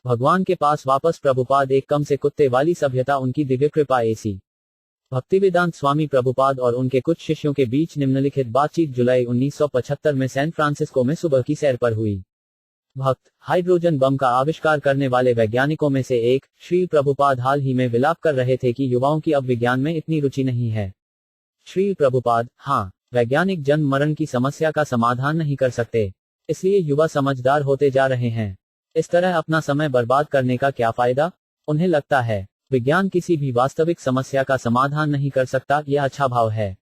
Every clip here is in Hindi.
भगवान के पास वापस प्रभुपाद एक कम से कुत्ते वाली सभ्यता उनकी दिव्य कृपा एसी भक्तिवेदांत स्वामी प्रभुपाद और उनके कुछ शिष्यों के बीच निम्नलिखित बातचीत जुलाई 1975 में सैन फ्रांसिस्को में सुबह की सैर पर हुई। भक्त हाइड्रोजन बम का आविष्कार करने वाले वैज्ञानिकों में से एक श्री प्रभुपाद हाल ही में विलाप कर रहे थे कि युवाओं की अब विज्ञान में इतनी रुचि नहीं है। श्री प्रभुपाद, हाँ, वैज्ञानिक जन्म मरण की समस्या का समाधान नहीं कर सकते, इसलिए युवा समझदार होते जा रहे हैं। इस तरह अपना समय बर्बाद करने का क्या फायदा? उन्हें लगता है विज्ञान किसी भी वास्तविक समस्या का समाधान नहीं कर सकता। यह अच्छा भाव है।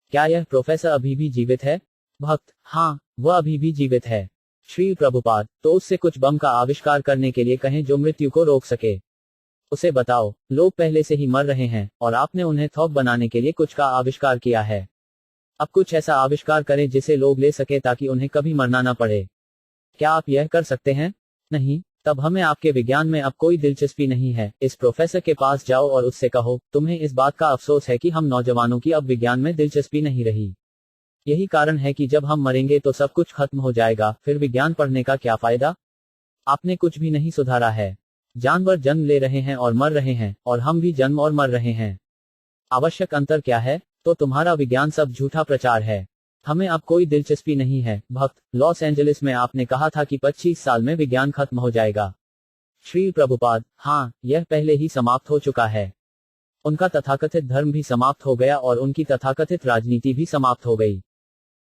क्या यह प्रोफेसर अभी भी जीवित है? भक्त, हाँ, वह अभी भी जीवित है। श्री प्रभुपाद, तो उससे कुछ बम का आविष्कार करने के लिए कहें जो मृत्यु को रोक सके। उसे बताओ, लोग पहले से ही मर रहे हैं और आपने उन्हें थोक बनाने के लिए कुछ का आविष्कार किया है। अब कुछ ऐसा आविष्कार करें जिसे लोग ले सके ताकि उन्हें कभी मरना न पड़े। क्या आप यह कर सकते हैं? नहीं, तब हमें आपके विज्ञान में अब कोई दिलचस्पी नहीं है। इस प्रोफेसर के पास जाओ और उससे कहो, तुम्हें इस बात का अफसोस है कि हम नौजवानों की अब विज्ञान में दिलचस्पी नहीं रही। यही कारण है कि जब हम मरेंगे तो सब कुछ खत्म हो जाएगा, फिर विज्ञान पढ़ने का क्या फायदा? आपने कुछ भी नहीं सुधारा है। जानवर जन्म ले रहे हैं और मर रहे हैं, और हम भी जन्म और मर रहे हैं। आवश्यक अंतर क्या है? तो तुम्हारा विज्ञान सब झूठा प्रचार है। हमें अब कोई दिलचस्पी नहीं है। भक्त, लॉस एंजलिस में आपने कहा था कि 25 साल में विज्ञान खत्म हो जाएगा। श्री प्रभुपाद, हाँ, यह पहले ही समाप्त हो चुका है। उनका तथाकथित धर्म भी समाप्त हो गया और उनकी तथाकथित राजनीति भी समाप्त हो गई,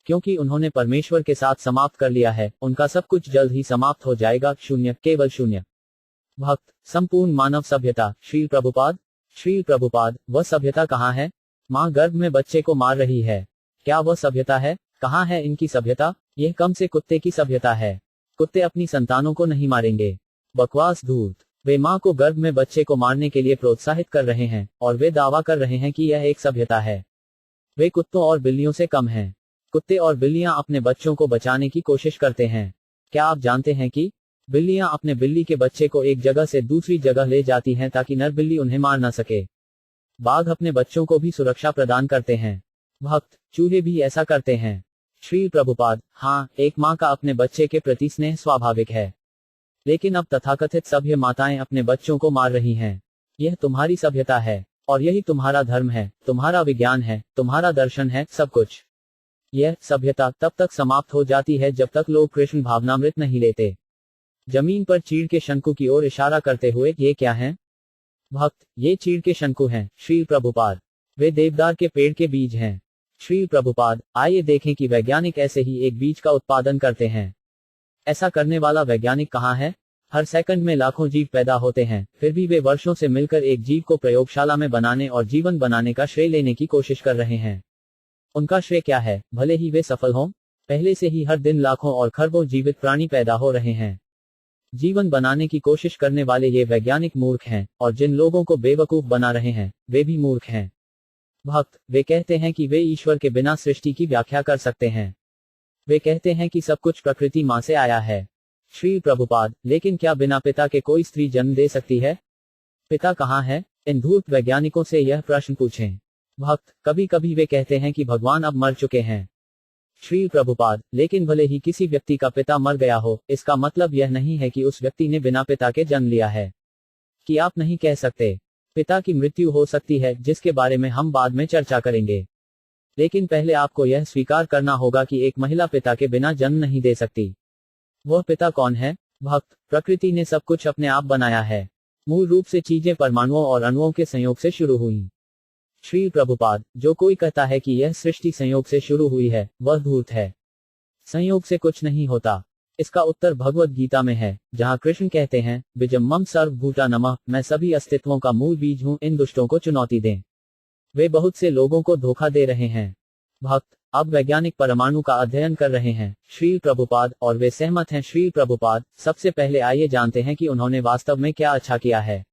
क्योंकि उन्होंने परमेश्वर के साथ समाप्त कर लिया है। उनका सब कुछ जल्द ही समाप्त हो जाएगा। शून्य, केवल शून्य। भक्त, संपूर्ण मानव सभ्यता। श्री प्रभुपाद, वह सभ्यता कहाँ है? माँ गर्भ में बच्चे को मार रही है। क्या वह सभ्यता है? कहाँ है इनकी सभ्यता? यह कम से कुत्ते की सभ्यता है। कुत्ते अपनी संतानों को नहीं मारेंगे। बकवास, धूर्त। वे माँ को गर्भ में बच्चे को मारने के लिए प्रोत्साहित कर रहे हैं और वे दावा कर रहे हैं कि यह एक सभ्यता है। वे कुत्तों और बिल्लियों से कम हैं। कुत्ते और बिल्लियां अपने बच्चों को बचाने की कोशिश करते हैं। क्या आप जानते हैं कि बिल्लियां अपने बिल्ली के बच्चे को एक जगह से दूसरी जगह ले जाती हैं ताकि नर बिल्ली उन्हें मार न सके। बाघ अपने बच्चों को भी सुरक्षा प्रदान करते हैं। भक्त, चूहे भी ऐसा करते हैं। श्री प्रभुपाद, हाँ, एक माँ का अपने बच्चे के प्रति स्नेह स्वाभाविक है, लेकिन अब तथाकथित सभ्य माताएं अपने बच्चों को मार रही हैं। यह तुम्हारी सभ्यता है और यही तुम्हारा धर्म है, तुम्हारा विज्ञान है, तुम्हारा दर्शन है, सब कुछ। यह सभ्यता तब तक समाप्त हो जाती है जब तक लोग कृष्ण भावनामृत नहीं लेते। जमीन पर चीड़ के शंकु की ओर इशारा करते हुए, ये क्या हैं? भक्त, ये चीड़ के शंकु हैं। श्री प्रभुपाद, वे देवदार के पेड़ के बीज हैं। श्री प्रभुपाद, आइए देखें कि वैज्ञानिक ऐसे ही एक बीज का उत्पादन करते हैं। ऐसा करने वाला वैज्ञानिक कहाँ है? हर सेकंड में लाखों जीव पैदा होते हैं, फिर भी वे वर्षों से मिलकर एक जीव को प्रयोगशाला में बनाने और जीवन बनाने का श्रेय लेने की कोशिश कर रहे हैं। उनका श्रेय क्या है? भले ही वे सफल हों, पहले से ही हर दिन लाखों और खरबों जीवित प्राणी पैदा हो रहे हैं। जीवन बनाने की कोशिश करने वाले ये वैज्ञानिक मूर्ख हैं, और जिन लोगों को बेवकूफ बना रहे हैं वे भी मूर्ख हैं। भक्त, वे कहते हैं कि वे ईश्वर के बिना सृष्टि की व्याख्या कर सकते हैं। वे कहते हैं कि सब कुछ प्रकृति माँ से आया है। श्री प्रभुपाद, लेकिन क्या बिना पिता के कोई स्त्री जन्म दे सकती है? पिता कहाँ है? इन धूर्त वैज्ञानिकों से यह प्रश्न पूछें। भक्त, कभी कभी वे कहते हैं कि भगवान अब मर चुके हैं। श्री प्रभुपाद, लेकिन भले ही किसी व्यक्ति का पिता मर गया हो, इसका मतलब यह नहीं है कि उस व्यक्ति ने बिना पिता के जन्म लिया है। कि आप नहीं कह सकते। पिता की मृत्यु हो सकती है, जिसके बारे में हम बाद में चर्चा करेंगे, लेकिन पहले आपको यह स्वीकार करना होगा कि एक महिला पिता के बिना जन्म नहीं दे सकती। वह पिता कौन है? भक्त, प्रकृति ने सब कुछ अपने आप बनाया है। मूल रूप से चीजें परमाणुओं और अणुओं के संयोग से शुरू हुई। श्री प्रभुपाद, जो कोई कहता है कि यह सृष्टि संयोग से शुरू हुई है, वह धूर्त है। संयोग से कुछ नहीं होता। इसका उत्तर भगवद गीता में है, जहां कृष्ण कहते हैं, बीजम मम सर्वभूता नमः, मैं सभी अस्तित्वों का मूल बीज हूं, इन दुष्टों को चुनौती दें। वे बहुत से लोगों को धोखा दे रहे हैं। भक्त, अब वैज्ञानिक परमाणु का अध्ययन कर रहे हैं। श्री प्रभुपाद, और वे सहमत हैं। श्री प्रभुपाद, सबसे पहले आइए जानते हैं कि उन्होंने वास्तव में क्या अच्छा किया है।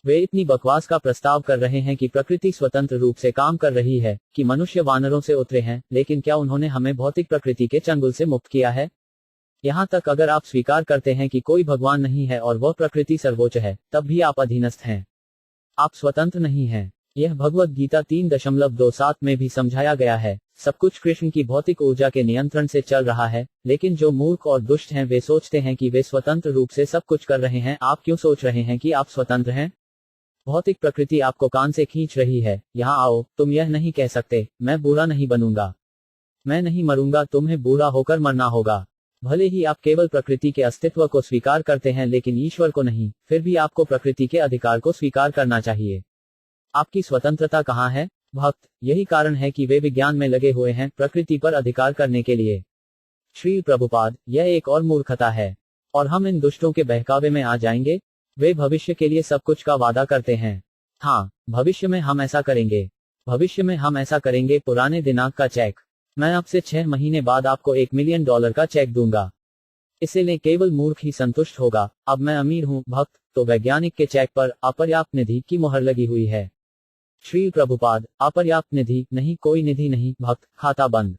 वे इतनी बकवास का प्रस्ताव कर रहे हैं कि प्रकृति स्वतंत्र रूप से काम कर रही है, कि मनुष्य वानरों से उतरे हैं, लेकिन क्या उन्होंने हमें भौतिक प्रकृति के चंगुल से मुक्त किया है? यहाँ तक अगर आप स्वीकार करते हैं कि कोई भगवान नहीं है और वह प्रकृति सर्वोच्च है, तब भी आप अधीनस्थ हैं। आप स्वतंत्र नहीं हैं। यह भगवत गीता 3.27 में भी समझाया गया है। सब कुछ कृष्ण की भौतिक ऊर्जा के नियंत्रण से चल रहा है, लेकिन जो मूर्ख और दुष्ट हैं वे सोचते हैं कि वे स्वतंत्र रूप से सब कुछ कर रहे हैं। आप क्यों सोच रहे हैं कि आप स्वतंत्र हैं? भौतिक प्रकृति आपको कान से खींच रही है। यहाँ आओ, तुम यह नहीं कह सकते, मैं बूढ़ा नहीं बनूंगा, मैं नहीं मरूंगा, तुम्हें बूढ़ा होकर मरना होगा। भले ही आप केवल प्रकृति के अस्तित्व को स्वीकार करते हैं लेकिन ईश्वर को नहीं, फिर भी आपको प्रकृति के अधिकार को स्वीकार करना चाहिए। आपकी स्वतंत्रता कहाँ है, भक्त? यही कारण है कि वे विज्ञान में लगे हुए हैं, प्रकृति पर अधिकार करने के लिए। श्री प्रभुपाद, यह एक और मूर्खता है, और हम इन दुष्टों के बहकावे में आ जाएंगे। वे भविष्य के लिए सब कुछ का वादा करते हैं। हाँ, भविष्य में हम ऐसा करेंगे, भविष्य में हम ऐसा करेंगे। पुराने दिनांक का चेक, मैं आपसे 6 महीने बाद आपको $1 मिलियन का चेक दूंगा। इसे ले केवल मूर्ख ही संतुष्ट होगा। अब मैं अमीर हूँ भक्त, तो वैज्ञानिक के चेक पर अपर्याप्त निधि की मुहर लगी हुई है। श्री प्रभुपाद, अपर्याप्त निधि नहीं, कोई निधि नहीं भक्त, खाता बंद।